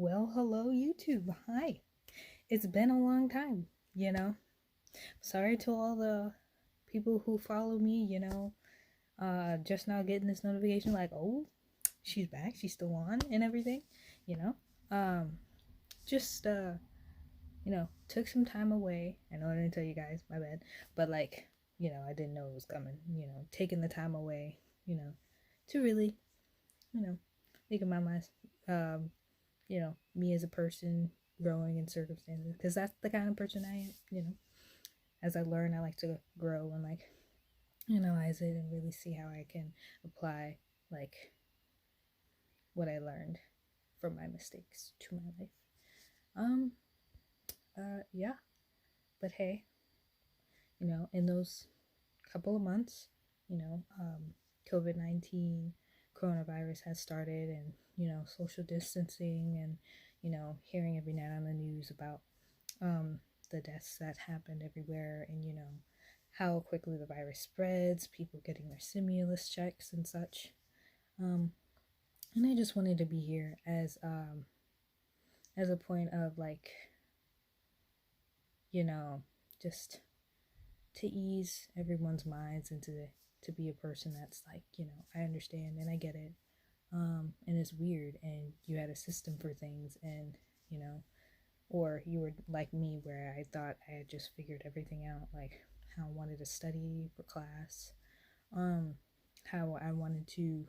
Well, hello, YouTube. Hi. It's been a long time, you know. Sorry to all the people who follow me, just now getting this notification like, oh, she's back, she's still on and everything, you know. Um, just, took some time away. I know I didn't tell you guys, my bad. But, I didn't know it was coming, taking the time away, to really, you know, think about my, um, me as a person growing in circumstances because that's the kind of person I am, As I learn, I like to grow and analyze it and really see how I can apply like what I learned from my mistakes to my life. Um, yeah, but hey, in those couple of months, COVID-19 coronavirus has started and, social distancing and, hearing every night on the news about the deaths that happened everywhere and, how quickly the virus spreads, people getting their stimulus checks and such. And I just wanted to be here as a point of just to ease everyone's minds and to be a person that's I understand and I get it. And it's weird and you had a system for things and, or you were like me where I thought I had just figured everything out, like how I wanted to study for class, how I wanted to,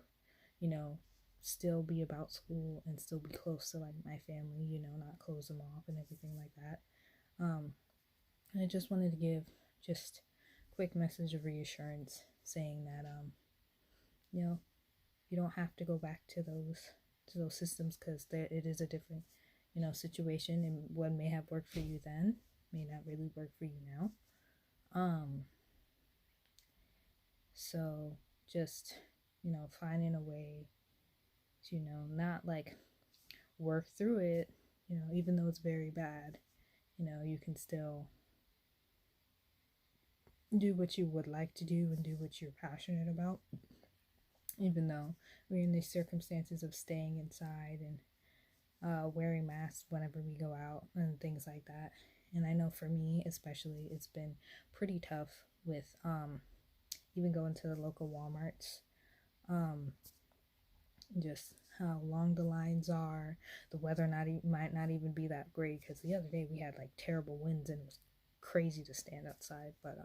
you know, still be about school and still be close to like my family, not close them off and everything like that. And I just wanted to give just a quick message of reassurance saying that you know, you don't have to go back to those systems because it is a different, situation, and what may have worked for you then may not really work for you now. So just, finding a way to, not like work through it, even though it's very bad, you can still do what you would like to do and do what you're passionate about, even though we're in these circumstances of staying inside and wearing masks whenever we go out and things like that. And I know for me, especially, it's been pretty tough with even going to the local Walmarts. Um, just how long the lines are. The weather might not even be that great because the other day we had like terrible winds and it was crazy to stand outside. But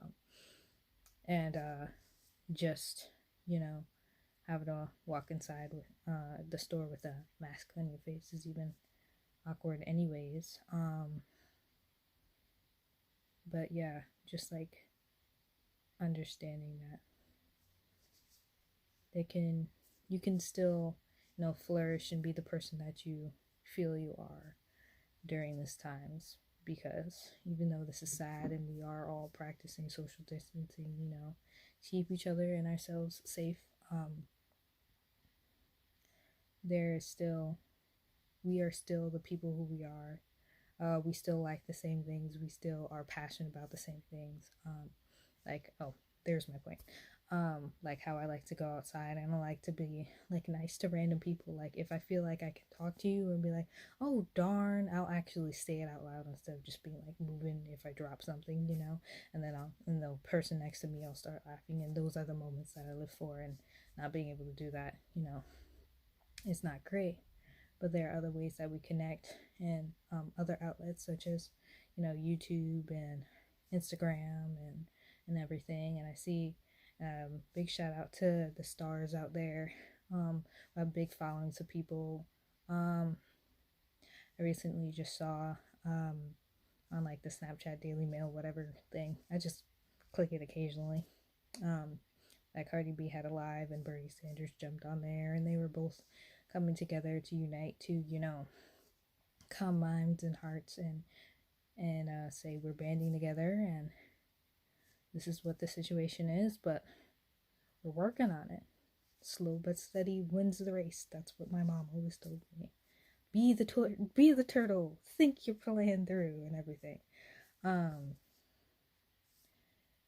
and just having to walk inside with the store with a mask on your face is even awkward anyways. But yeah, just like understanding that you can still, flourish and be the person that you feel you are during these times, because even though this is sad and we are all practicing social distancing, to keep each other and ourselves safe, there is still we are still the people who we are. We still like the same things. We still are passionate about the same things. There's my point. Like how I like to go outside and I like to be like nice to random people. Like if I feel like I can talk to you and be like, oh darn, I'll actually say it out loud instead of just being like moving if I drop something, and then and the person next to me, I'll start laughing. And those are the moments that I live for, and not being able to do that, it's not great. But there are other ways that we connect, and other outlets such as, YouTube and Instagram and everything. And I see big shout out to the stars out there, a big followings of people. I recently just saw on like the Snapchat Daily Mail whatever thing. I just click it occasionally. That Cardi B had a live and Bernie Sanders jumped on there, and they were both coming together to unite to, calm minds and hearts and say we're banding together and this is what the situation is, but we're working on it. Slow but steady wins the race. That's what my mom always told me. Be the turtle. Think your plan through and everything.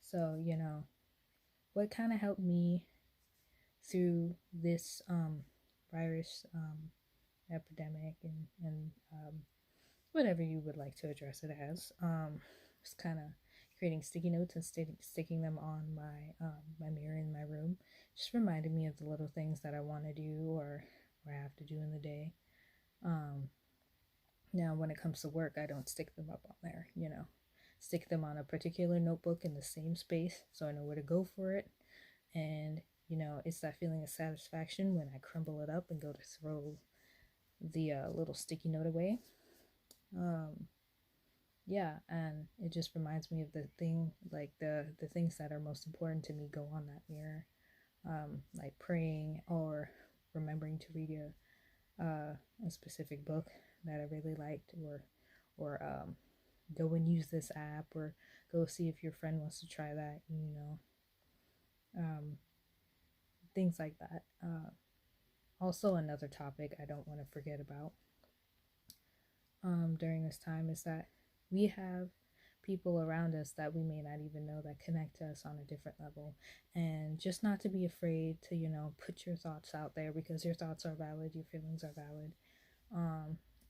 So what kind of helped me through this virus epidemic, and whatever you would like to address it as. Just kind of creating sticky notes and sticking them on my mirror in my room. Just reminded me of the little things that I want to do or I have to do in the day. Now, when it comes to work, I don't stick them up on there, stick them on a particular notebook in the same space so I know where to go for it. And, it's that feeling of satisfaction when I crumble it up and go to throw the little sticky note away. Yeah, and it just reminds me of the things that are most important to me go on that mirror, like praying or remembering to read a specific book that I really liked, or go and use this app, or go see if your friend wants to try that, things like that. Also, another topic I don't want to forget about during this time is that we have people around us that we may not even know that connect to us on a different level, and just not to be afraid to put your thoughts out there, because your thoughts are valid, your feelings are valid,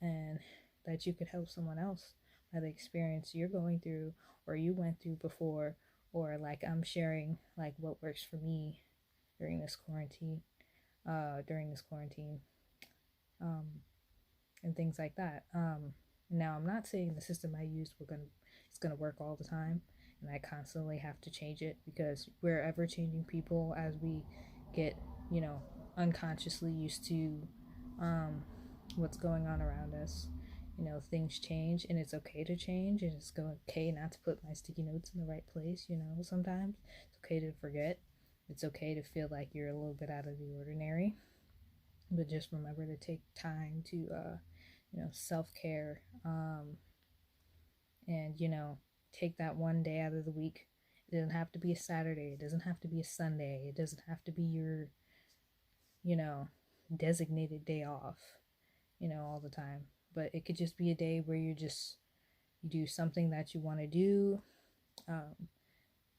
and that you could help someone else by the experience you're going through or you went through before, or like I'm sharing like what works for me during this quarantine, and things like that. Now, I'm not saying the system I use it's gonna work all the time, and I constantly have to change it, because we're ever changing people as we get, unconsciously used to what's going on around us. Things change, and it's okay to change, and it's okay not to put my sticky notes in the right place. Sometimes it's okay to forget. It's okay to feel like you're a little bit out of the ordinary, but just remember to take time to self-care, and take that one day out of the week. It doesn't have to be a Saturday, it doesn't have to be a Sunday, it doesn't have to be your designated day off all the time, but it could just be a day where you do something that you want to do.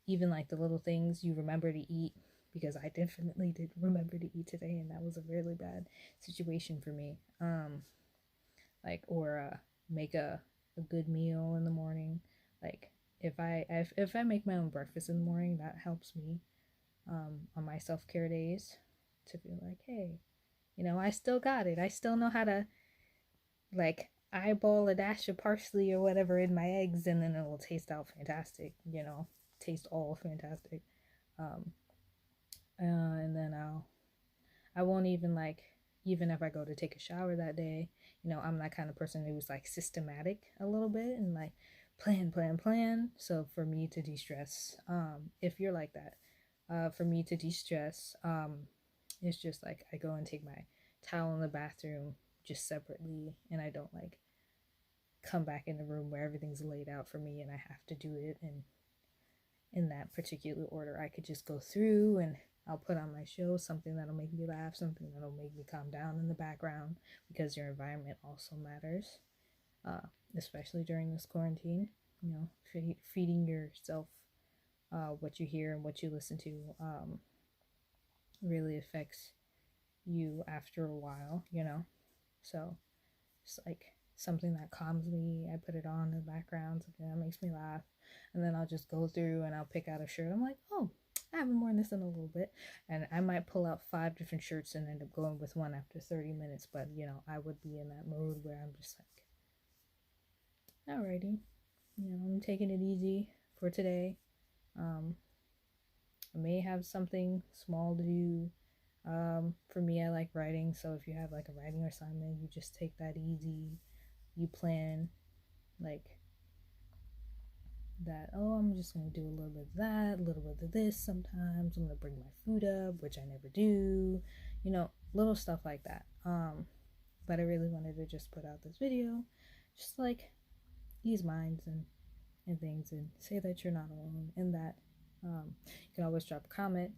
Even like the little things you remember to eat, because I definitely did remember to eat today, and that was a really bad situation for me. Or make a good meal in the morning. Like if I make my own breakfast in the morning, that helps me on my self-care days, to feel like, hey, I still got it. I still know how to like eyeball a dash of parsley or whatever in my eggs, and then it'll taste out fantastic. Taste all fantastic. And then I won't even even if I go to take a shower that day, I'm that kind of person who's like systematic a little bit, and like plan. So for me to de-stress, if you're like that, for me to de-stress, it's just like I go and take my towel in the bathroom just separately, and I don't like come back in the room where everything's laid out for me and I have to do it in that particular order. I could just go through, and I'll put on my show, something that'll make me laugh, something that'll make me calm down in the background, because your environment also matters, especially during this quarantine. Feeding yourself what you hear and what you listen to really affects you after a while, so it's like something that calms me. I put it on in the background, something that makes me laugh, and then I'll just go through and I'll pick out a shirt. I'm like, oh, I haven't worn this in a little bit, and I might pull out 5 different shirts and end up going with one after 30 minutes, but I would be in that mode where I'm just like, alrighty, I'm taking it easy for today. I may have something small to do. For me, I like writing, so if you have like a writing assignment, you just take that easy. You plan like that, oh, I'm just going to do a little bit of that, a little bit of this. Sometimes I'm going to bring my food up, which I never do, little stuff like that. But I really wanted to just put out this video, just like ease minds and things, and say that you're not alone, and that you can always drop a comment.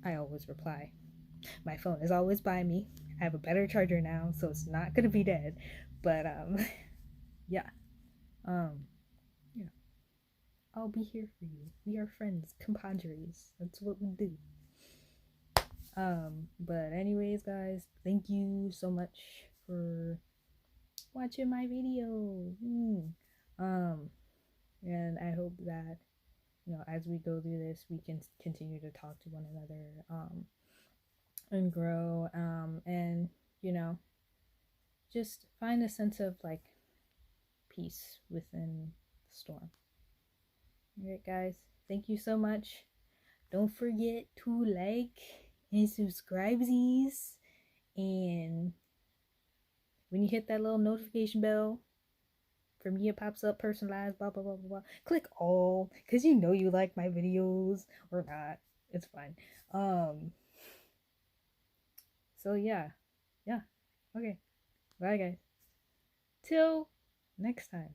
I always reply. My phone is always by me. I have a better charger now, so it's not going to be dead, but yeah. I'll be here for you. We are friends, compadres. That's what we do. But anyways, guys, thank you so much for watching my video. And I hope that, you know, as we go through this, we can continue to talk to one another, and grow, and, you know, just find a sense of like peace within the storm. All right, guys, thank you so much. Don't forget to like and subscribe, and when you hit that little notification bell, for me it pops up personalized, blah blah blah blah blah. Click all, because you know you like my videos or not. It's fine. So yeah. Okay. Bye guys. Till next time.